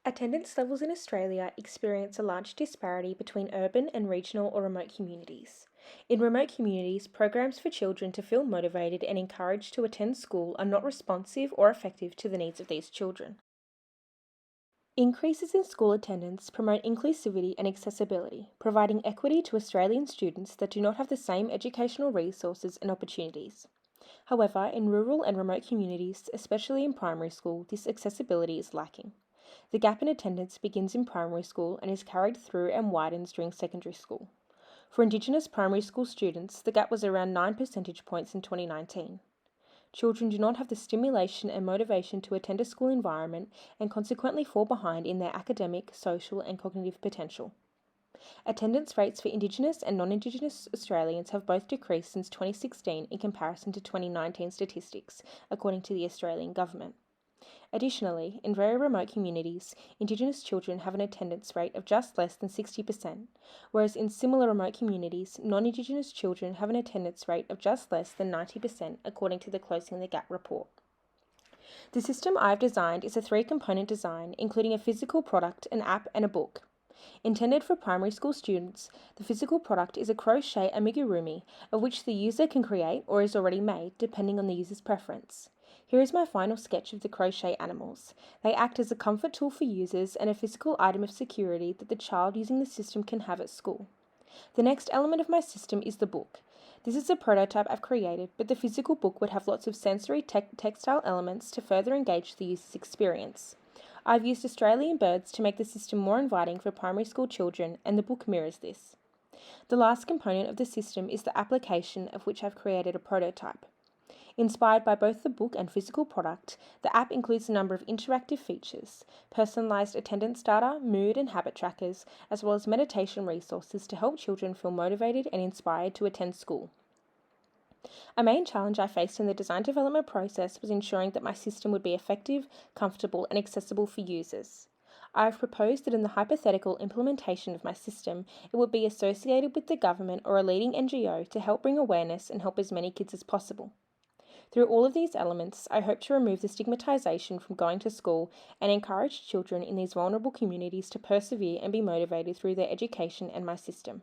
Attendance levels in Australia experience a large disparity between urban and regional or remote communities. In remote communities, programs for children to feel motivated and encouraged to attend school are not responsive or effective to the needs of these children. Increases in school attendance promote inclusivity and accessibility, providing equity to Australian students that do not have the same educational resources and opportunities. However, in rural and remote communities, especially in primary school, this accessibility is lacking. The gap in attendance begins in primary school and is carried through and widens during secondary school. For Indigenous primary school students, the gap was around 9 percentage points in 2019. Children do not have the stimulation and motivation to attend a school environment and consequently fall behind in their academic, social, and cognitive potential. Attendance rates for Indigenous and non-Indigenous Australians have both decreased since 2016 in comparison to 2019 statistics, according to the Australian Government. Additionally, in very remote communities, Indigenous children have an attendance rate of just less than 60%, whereas in similar remote communities, non-Indigenous children have an attendance rate of just less than 90%, according to the Closing the Gap report. The system I've designed is a 3-component design, including a physical product, an app, and a book. Intended for primary school students, the physical product is a crochet amigurumi, of which the user can create or is already made, depending on the user's preference. Here is my final sketch of the crochet animals. They act as a comfort tool for users and a physical item of security that the child using the system can have at school. The next element of my system is the book. This is a prototype I've created, but the physical book would have lots of sensory textile elements to further engage the user's experience. I've used Australian birds to make the system more inviting for primary school children, and the book mirrors this. The last component of the system is the application, of which I've created a prototype. Inspired by both the book and physical product, the app includes a number of interactive features, personalised attendance data, mood and habit trackers, as well as meditation resources to help children feel motivated and inspired to attend school. A main challenge I faced in the design development process was ensuring that my system would be effective, comfortable, and accessible for users. I have proposed that in the hypothetical implementation of my system, it would be associated with the government or a leading NGO to help bring awareness and help as many kids as possible. Through all of these elements, I hope to remove the stigmatisation from going to school and encourage children in these vulnerable communities to persevere and be motivated through their education and my system.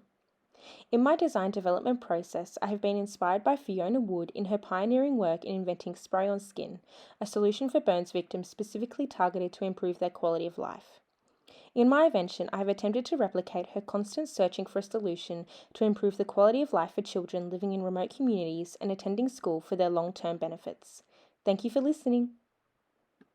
In my design development process, I have been inspired by Fiona Wood in her pioneering work in inventing spray-on skin, a solution for burns victims specifically targeted to improve their quality of life. In my invention, I have attempted to replicate her constant searching for a solution to improve the quality of life for children living in remote communities and attending school for their long-term benefits. Thank you for listening.